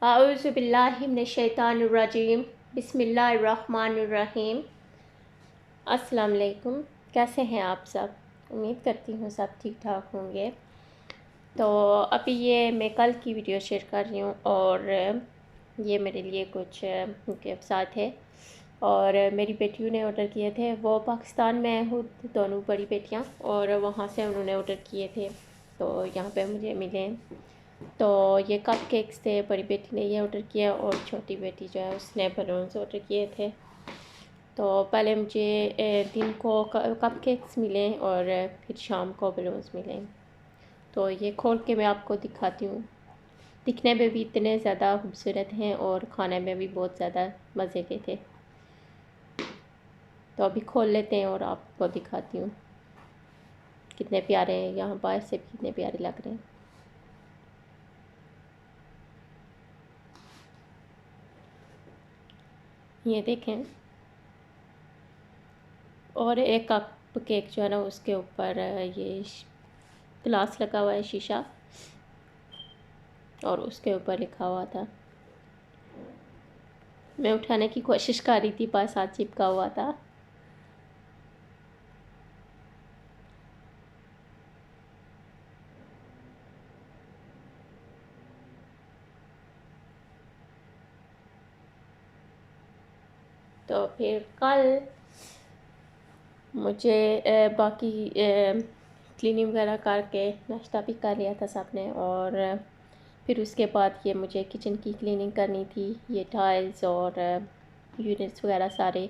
आऊज़ु बिल्लाहि मिनश्शैतानिर्रजीम बिस्मिल्लाहिर्रहमानिर्रहीम। अस्सलाम वालेकुम। कैसे हैं आप सब? उम्मीद करती हूँ सब ठीक ठाक होंगे। तो अभी ये मैं कल की वीडियो शेयर कर रही हूँ और ये मेरे लिए कुछ गिफ्ट थे और मेरी बेटियों ने ऑर्डर किए थे। वो पाकिस्तान में हूँ, दोनों बड़ी बेटियाँ, और वहाँ से उन्होंने ऑर्डर किए थे तो यहाँ पे मुझे मिले। तो ये कप केक्स थे, बड़ी बेटी ने ये ऑर्डर किया और छोटी बेटी जो है उसने बलून्स ऑर्डर किए थे। तो पहले मुझे दिन को कप केक्स मिले और फिर शाम को बलून्स मिले। तो ये खोल के मैं आपको दिखाती हूँ। दिखने में भी इतने ज़्यादा खूबसूरत हैं और खाने में भी बहुत ज़्यादा मज़े के थे। तो अभी खोल लेते हैं और आपको दिखाती हूँ कितने प्यारे हैं। यहाँ बाहर से भी कितने प्यारे लग रहे हैं। ये देखें। और एक कप केक जो है ना उसके ऊपर ये ग्लास लगा हुआ है, शीशा, और उसके ऊपर लिखा हुआ था। मैं उठाने की कोशिश कर रही थी, पास हाथ चिपका हुआ था। तो फिर कल मुझे बाकी क्लीनिंग वगैरह करके नाश्ता भी कर लिया था सबने, और फिर उसके बाद ये मुझे किचन की क्लीनिंग करनी थी। ये टाइल्स और यूनिट्स वगैरह सारे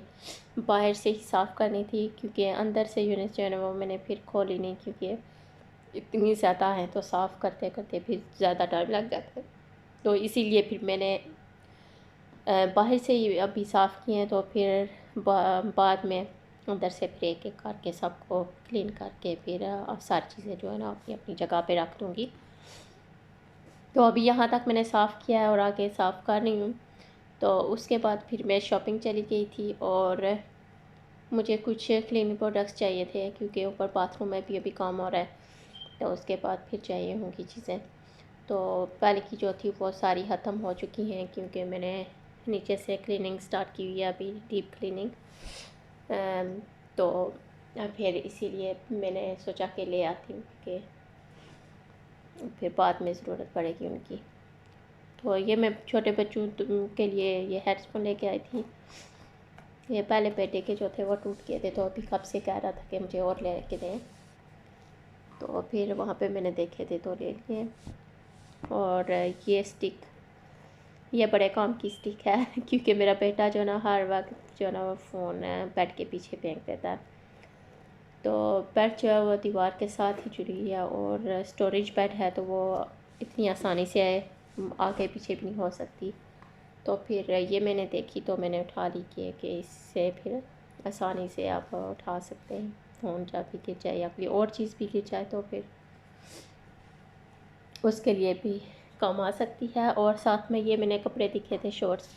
बाहर से ही साफ़ करनी थी, क्योंकि अंदर से यूनिट्स जो है ना वो मैंने फिर खोली नहीं, क्योंकि इतनी ज़्यादा है तो साफ़ करते करते फिर ज़्यादा टाइम लग जाता है। तो इसीलिए फिर मैंने बाहर से ही अभी साफ़ किए हैं। तो फिर बाद में अंदर से फिर एक एक करके सबको क्लीन करके फिर सारी चीज़ें जो है ना अपनी अपनी जगह पे रख दूँगी। तो अभी यहाँ तक मैंने साफ़ किया है और आगे साफ़ कर रही हूँ। तो उसके बाद फिर मैं शॉपिंग चली गई थी और मुझे कुछ क्लीनिंग प्रोडक्ट्स चाहिए थे, क्योंकि ऊपर बाथरूम में भी अभी काम हो रहा है। तो उसके बाद फिर चाहिए होंगी चीज़ें। तो पहले की जो थी वो सारी ख़त्म हो चुकी हैं, क्योंकि मैंने नीचे से क्लीनिंग स्टार्ट की हुई है अभी, डीप क्लीनिंग। तो फिर इसीलिए मैंने सोचा कि ले आती हूँ, कि फिर बाद में ज़रूरत पड़ेगी उनकी। तो ये मैं छोटे बच्चों के लिए ये हेडफ़ोन लेके आई थी। ये पहले बेटे के जो थे वो टूट गए थे, तो अभी कब से कह रहा था कि मुझे और ले के दें। तो फिर वहाँ पे मैंने देखे थे तो ले लिए। और ये स्टिक, ये बड़े काम की स्टिक है क्योंकि मेरा बेटा जो ना हर वक्त जो ना वो फ़ोन बेड के पीछे फेंक देता है। तो बेड जो है वो दीवार के साथ ही जुड़ी है और स्टोरेज बेड है, तो वो इतनी आसानी से आगे पीछे भी नहीं हो सकती। तो फिर ये मैंने देखी तो मैंने उठा ली कि इससे फिर आसानी से आप उठा सकते हैं। फ़ोन जब भी गिर जाए या कोई और चीज़ भी गिर जाए तो फिर उसके लिए भी काम आ सकती है। और साथ में ये मैंने कपड़े दिखे थे, शॉर्ट्स।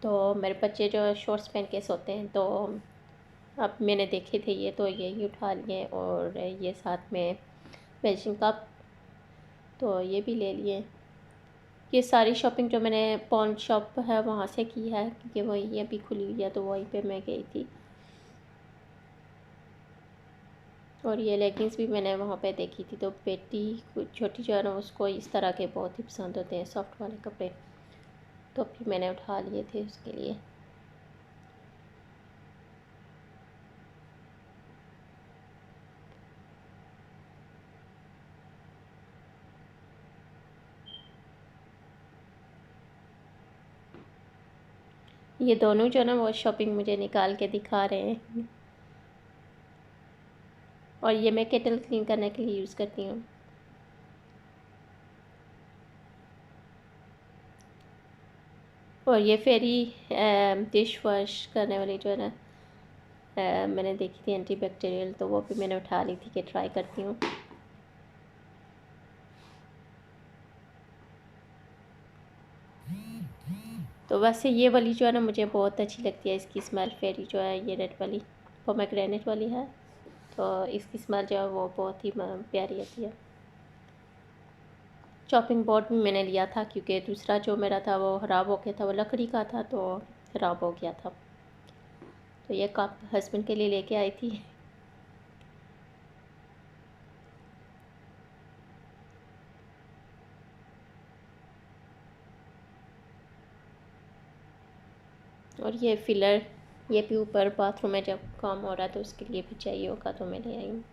तो मेरे बच्चे जो शॉर्ट्स पहन के सोते हैं, तो अब मैंने देखे थे ये, तो यही उठा लिए। और ये साथ में मेजरिंग कप, तो ये भी ले लिए। ये सारी शॉपिंग जो मैंने पॉन शॉप है वहाँ से की है, क्योंकि वही अभी खुली हुई है तो वहीं पे मैं गई थी। और ये लेगिंग्स भी मैंने वहाँ पे देखी थी। तो बेटी छोटी जो है ना उसको इस तरह के बहुत ही पसंद होते हैं, सॉफ्ट वाले कपड़े। तो फिर मैंने उठा लिए थे उसके लिए। ये दोनों जो ना वो शॉपिंग मुझे निकाल के दिखा रहे हैं। और ये मैं केटल क्लीन करने के लिए यूज़ करती हूँ। और ये फेरी डिश वॉश करने वाली जो है ना मैंने देखी थी एंटी बैक्टीरियल, तो वो भी मैंने उठा ली थी कि ट्राई करती हूँ। तो वैसे ये वाली जो है ना मुझे बहुत अच्छी लगती है, इसकी स्मेल। फेरी जो है ये रेड वाली पोमेग्रेनेट वाली है, तो इसकी स्मेल जो है वो बहुत ही प्यारी आती है। चॉपिंग बोर्ड भी मैंने लिया था क्योंकि दूसरा जो मेरा था वो ख़राब हो गया था, वो लकड़ी का था तो ख़राब हो गया था। तो ये कप हस्बैंड के लिए लेके आई थी। और ये फिलर, ये भी ऊपर बाथरूम में जब काम हो रहा है तो उसके लिए भी चाहिए होगा तो मैं ले आई हूँ।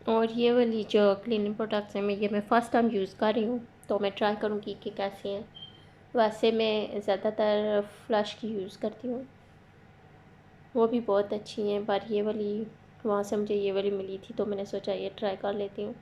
और ये वाली जो क्लीनिंग प्रोडक्ट्स हैं मैं फ़र्स्ट टाइम यूज़ कर रही हूँ, तो मैं ट्राई करूँगी कि कैसी हैं। वैसे मैं ज़्यादातर फ्लश की यूज़ करती हूँ, वो भी बहुत अच्छी हैं, पर ये वाली वहाँ से मुझे ये वाली मिली थी तो मैंने सोचा ये ट्राई कर लेती हूँ।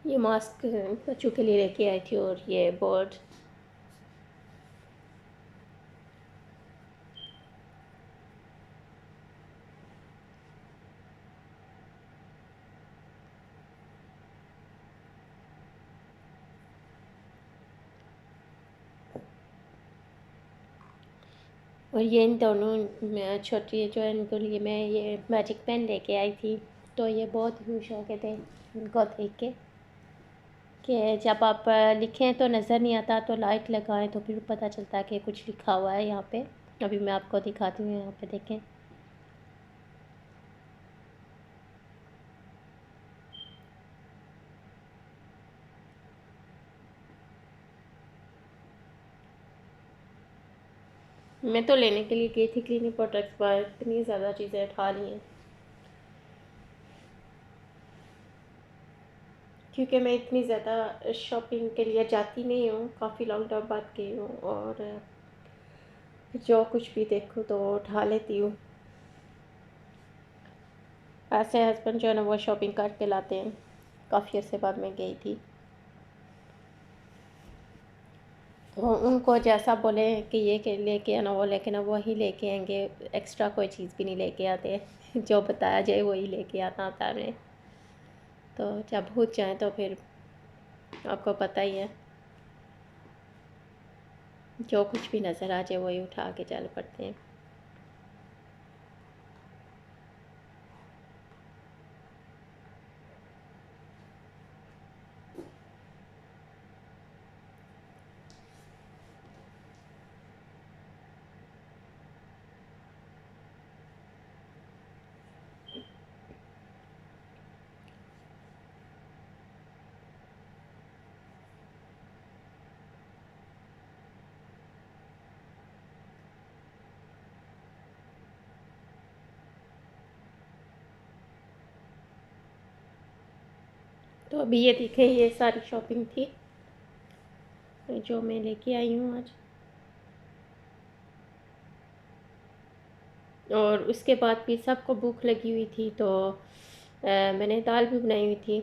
ये मास्क बच्चों के लिए लेके आई थी और ये बोर्ड। और ये इन दोनों छोटी जो है इनके लिए मैं ये मैजिक पेन लेके आई थी, तो ये बहुत खुश हो गए थे इनको देख के कि जब आप लिखें तो नज़र नहीं आता, तो लाइट लगाएं तो फिर पता चलता है कि कुछ लिखा हुआ है यहाँ पे। अभी मैं आपको दिखाती हूँ, यहाँ पे देखें। मैं तो लेने के लिए गई थी क्लीनिक प्रोडक्ट्स पर इतनी ज़्यादा चीज़ें उठा ली हैं क्योंकि मैं इतनी ज़्यादा शॉपिंग के लिए जाती नहीं हूँ, काफ़ी लॉन्ग टाइम बाद गई हूँ और जो कुछ भी देखूँ तो उठा लेती हूँ। ऐसे हस्बैंड जो है ना वो शॉपिंग करके लाते हैं। काफ़ी अर्से बाद मैं गई थी तो उनको जैसा बोले कि ये के लेके आना वो लेके आना, वही लेके आएंगे। एक्स्ट्रा कोई चीज़ भी नहीं लेके आते। जो बताया जाए वही लेके आना होता है। तो जब भूल जाए तो फिर आपको पता ही है, जो कुछ भी नज़र आ जाए वही उठा के चल पड़ते हैं। तो अभी ये दिखे, ये सारी शॉपिंग थी जो मैं लेके आई हूँ आज। और उसके बाद भी सबको भूख लगी हुई थी तो मैंने दाल भी बनाई हुई थी।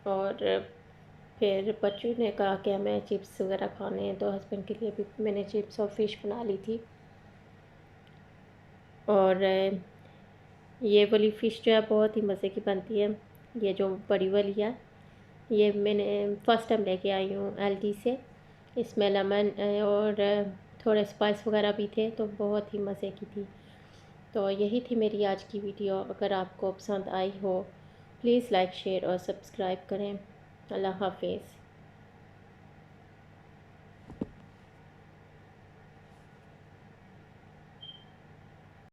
और फिर बच्चों ने कहा कि हमें चिप्स वगैरह खाने हैं, तो हस्बैंड के लिए भी मैंने चिप्स और फिश बना ली थी। और ये वाली फ़िश जो है बहुत ही मज़े की बनती है। ये जो बड़ी वाली है ये मैंने फ़र्स्ट टाइम लेके आई हूँ एलडी से। इसमें लेमन और थोड़े स्पाइस वगैरह भी थे, तो बहुत ही मज़े की थी। तो यही थी मेरी आज की वीडियो। अगर आपको पसंद आई हो प्लीज़ लाइक शेयर और सब्सक्राइब करें। अल्लाह हाफिज़।